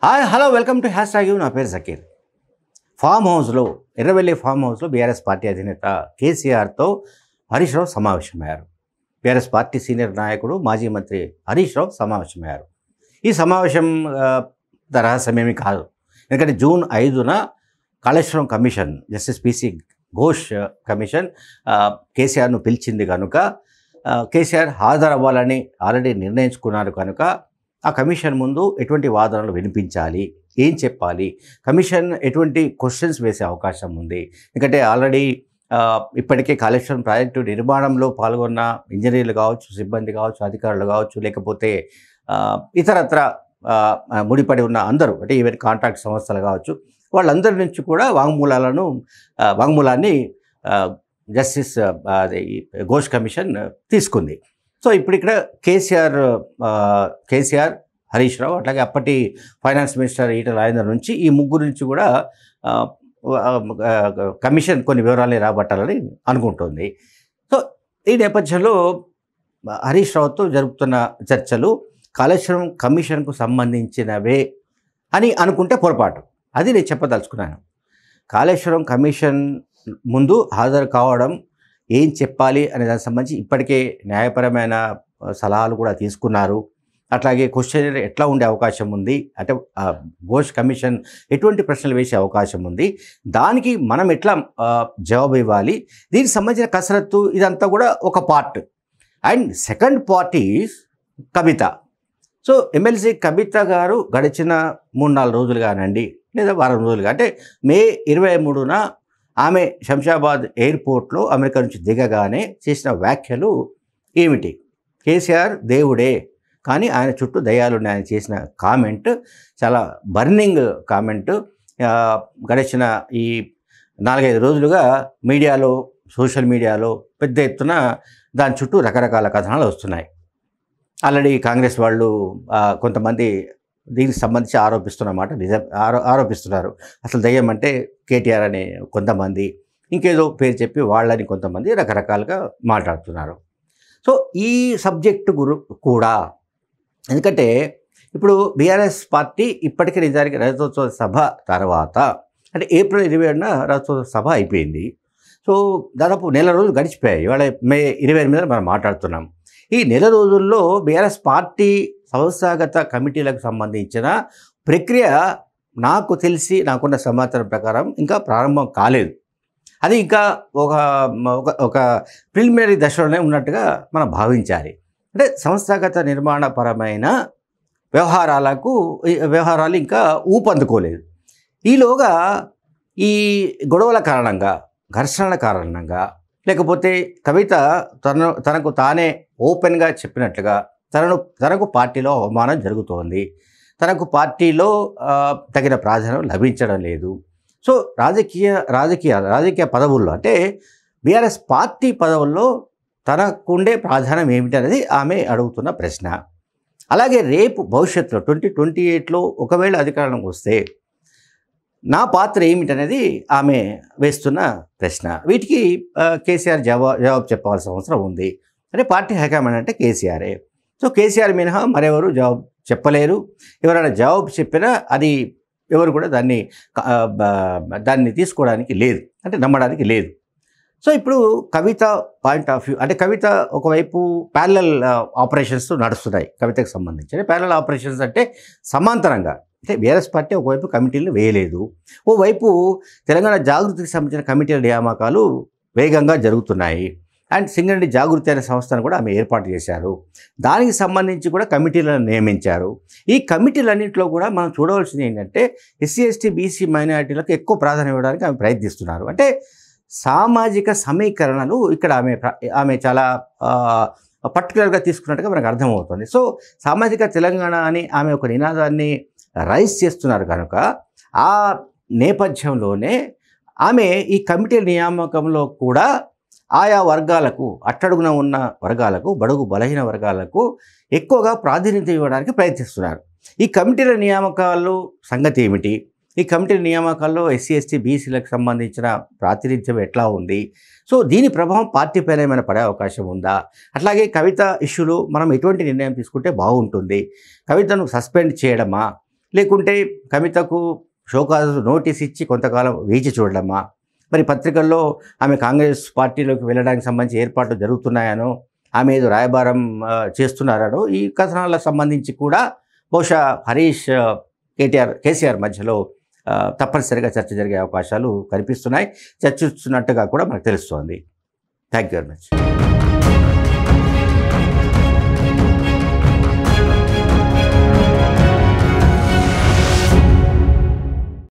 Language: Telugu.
Hi hello welcome to hash tag you. నా పేరు జకీర్. ఫామ్ హౌస్లో ఎర్రవెల్లి ఫామ్ హౌస్లో బీఆర్ఎస్ పార్టీ అధినేత కేసీఆర్తో హరీష్ రావు సమావేశమయ్యారు. బీఆర్ఎస్ పార్టీ సీనియర్ నాయకుడు మాజీ మంత్రి హరీష్ రావు సమావేశమయ్యారు. ఈ సమావేశం రహస్యమేమీ కాదు. ఎందుకంటే జూన్ 5న Kaleshwaram commission justice PC Ghosh commission కేసీఆర్ను పిలిచింది కనుక కేసీఆర్ హాజరవ్వాలని ఆల్రెడీ నిర్ణయించుకున్నారు కనుక ఆ కమిషన్ ముందు ఎటువంటి వాదనలు వినిపించాలి, ఏం చెప్పాలి, కమిషన్ ఎటువంటి క్వశ్చన్స్ వేసే అవకాశం ఉంది. ఎందుకంటే ఆల్రెడీ ఇప్పటికే కాళేశ్వరం ప్రాజెక్టు నిర్మాణంలో పాల్గొన్న ఇంజనీర్లు కావచ్చు, సిబ్బంది కావచ్చు, అధికారులు కావచ్చు, లేకపోతే ఇతరత్ర ముడిపడి ఉన్న అందరూ, అంటే ఈవెన్ కాంట్రాక్ట్ సంస్థలు కావచ్చు, వాళ్ళందరి నుంచి కూడా వాంగ్మూలాన్ని జస్టిస్ ఘోష్ కమిషన్ తీసుకుంది. సో ఇప్పుడు ఇక్కడ కేసీఆర్, హరీష్ రావు, అట్లాగే అప్పటి ఫైనాన్స్ మినిస్టర్ ఈటల రాజేందర్ నుంచి ఈ ముగ్గురు నుంచి కూడా కమిషన్ కొన్ని వివరాలు రాబట్టాలని అనుకుంటుంది. సో ఈ నేపథ్యంలో హరీష్ రావుతో జరుపుతున్న చర్చలు కాళేశ్వరం కమిషన్కు సంబంధించినవే అని అనుకుంటే పొరపాటు. అది నేను చెప్పదలుచుకున్నాను. కాళేశ్వరం కమిషన్ ముందు హాజరు కావడం, ఏం చెప్పాలి అనే దానికి సంబంధించి ఇప్పటికే న్యాయపరమైన సలహాలు కూడా తీసుకున్నారు. అట్లాగే క్వశ్చన్ ఎట్లా ఉండే అవకాశం ఉంది, అంటే ఘోష్ కమిషన్ ఎటువంటి ప్రశ్నలు వేసే అవకాశం ఉంది, దానికి మనం ఎట్లా జవాబు ఇవ్వాలి, దీనికి సంబంధించిన కసరత్తు ఇదంతా కూడా ఒక part. And second part is Kavitha. So MLC Kavitha గారు గడిచిన 3-4 రోజులు కానండి, లేదా వారం రోజులుగా, అంటే మే 23న ఆమె శంషాబాద్ ఎయిర్పోర్ట్లో అమెరికా నుంచి దిగగానే చేసిన వ్యాఖ్యలు ఏమిటి? కేసీఆర్ దేవుడే, కానీ ఆయన చుట్టూ దయ్యాలున్నాయని చేసిన కామెంట్ చాలా బర్నింగ్ కామెంట్. గడిచిన ఈ 4-5 రోజులుగా మీడియాలో, సోషల్ మీడియాలో పెద్ద ఎత్తున దాని చుట్టూ రకరకాల కథనాలు వస్తున్నాయి. ఆల్రెడీ కాంగ్రెస్ వాళ్ళు కొంతమంది దీనికి సంబంధించి ఆరోపిస్తున్నారు. అసలు దయ్యం అంటే కేటీఆర్ అనే కొంతమంది, ఇంకేదో పేరు చెప్పి వాళ్ళని కొంతమంది రకరకాలుగా మాట్లాడుతున్నారు. సో ఈ సబ్జెక్టు కూడా, ఎందుకంటే ఇప్పుడు బీఆర్ఎస్ పార్టీ ఇప్పటికే నిజానికి రజతోత్సవ సభ తర్వాత, అంటే ఏప్రిల్ 27న రజతోత్సవ సభ అయిపోయింది. సో దాదాపు నెల రోజులు గడిచిపోయాయి. ఇవాళ మే 28న మనం మాట్లాడుతున్నాం. ఈ నెల రోజుల్లో బీఆర్ఎస్ పార్టీ సంస్థాగత కమిటీలకు సంబంధించిన ప్రక్రియ నాకు తెలిసి, నాకున్న సమాచారం ప్రకారం ఇంకా ప్రారంభం కాలేదు. అది ఇంకా ఒక ప్రిలిమినరీ దశలోనే ఉన్నట్టుగా మనం భావించాలి. అంటే సంస్థాగత నిర్మాణపరమైన వ్యవహారాలు ఇంకా ఊపందుకోలేదు. ఈలోగా ఈ గొడవల కారణంగా, ఘర్షణల కారణంగా, లేకపోతే కవిత తనకు తానే ఓపెన్గా చెప్పినట్లుగా తనకు పార్టీలో అవమానం జరుగుతోంది, తనకు పార్టీలో తగిన ప్రాధాన్యం లభించడం లేదు. సో రాజకీయ పదవుల్లో, అంటే బీఆర్ఎస్ పార్టీ పదవుల్లో తనకుండే ప్రాధాన్యం ఏమిటి అనేది ఆమె అడుగుతున్న ప్రశ్న. అలాగే రేపు భవిష్యత్తులో 2028లో ఒకవేళ అధికారంలోకి వస్తే నా పాత్ర ఏమిటనేది ఆమె వేస్తున్న ప్రశ్న. వీటికి కేసీఆర్ జవాబు చెప్పాల్సిన అవసరం ఉంది. అంటే పార్టీ హైకమాండ్ అంటే కేసీఆరే. సో కేసీఆర్ మినహా మరెవరు జవాబు చెప్పలేరు. ఎవరైనా జవాబు చెప్పినా అది ఎవరు కూడా దాన్ని తీసుకోవడానికి లేదు, అంటే నమ్మడానికి లేదు. సో ఇప్పుడు కవిత పాయింట్ ఆఫ్ వ్యూ, అంటే కవిత ఒకవైపు ప్యారలల్ ఆపరేషన్స్ నడుస్తున్నాయి కవితకు సంబంధించి. అంటే ప్యారలల్ ఆపరేషన్స్ అంటే సమాంతరంగా, అంటే బీఆర్ఎస్ పార్టీ ఒకవైపు కమిటీలు వేయలేదు, ఓవైపు తెలంగాణ జాగృతికి సంబంధించిన కమిటీల నియామకాలు వేగంగా జరుగుతున్నాయి. అండ్ సింగరేణి జాగృతి అనే సంస్థను కూడా ఆమె ఏర్పాటు చేశారు. దానికి సంబంధించి కూడా కమిటీలను నియమించారు. ఈ కమిటీలన్నింటిలో కూడా మనం చూడవలసింది ఏంటంటే ఎస్సీ, ఎస్టీ, బీసీ మైనారిటీలకు ఎక్కువ ప్రాధాన్యం ఇవ్వడానికి ఆమె ప్రయత్నిస్తున్నారు. అంటే సామాజిక సమీకరణలు ఇక్కడ ఆమె చాలా పర్టికులర్గా తీసుకున్నట్టుగా మనకు అర్థమవుతుంది. సో సామాజిక తెలంగాణ అని ఆమె ఒక నినాదాన్ని రైజ్ చేస్తున్నారు కనుక ఆ నేపథ్యంలోనే ఆమె ఈ కమిటీ నియామకంలో కూడా ఆయా వర్గాలకు, అట్టడుగున ఉన్న వర్గాలకు, బడుగు బలహీన వర్గాలకు ఎక్కువగా ప్రాధాన్యత ఇవ్వడానికి ప్రయత్నిస్తున్నారు. ఈ కమిటీల నియామకాలు సంగతి ఏమిటి? ఈ కమిటీ నియామకాల్లో ఎస్సీ, ఎస్టీ, బీసీలకు సంబంధించిన ప్రాతినిధ్యం ఎట్లా ఉంది? సో దీని ప్రభావం పార్టీపైన ఏమైనా పడే అవకాశం ఉందా? అట్లాగే కవిత ఇష్యూలో మనం ఎటువంటి నిర్ణయం తీసుకుంటే బాగుంటుంది? కవితను సస్పెండ్ చేయడమా, లేకుంటే కవితకు షోకాజ్ నోటీస్ ఇచ్చి కొంతకాలం వేచి చూడడమా? మరి పత్రికల్లో ఆమె కాంగ్రెస్ పార్టీలోకి వెళ్ళడానికి సంబంధించి ఏర్పాట్లు జరుగుతున్నాయనో, ఆమె ఏదో రాయబారం చేస్తున్నారనో ఈ కథనాలకు సంబంధించి కూడా బహుశా హరీష్ కేసీఆర్ మధ్యలో తప్పనిసరిగా చర్చ జరిగే అవకాశాలు కనిపిస్తున్నాయి. చర్చిస్తున్నట్టుగా కూడా మనకు తెలుస్తోంది. Thank you very much.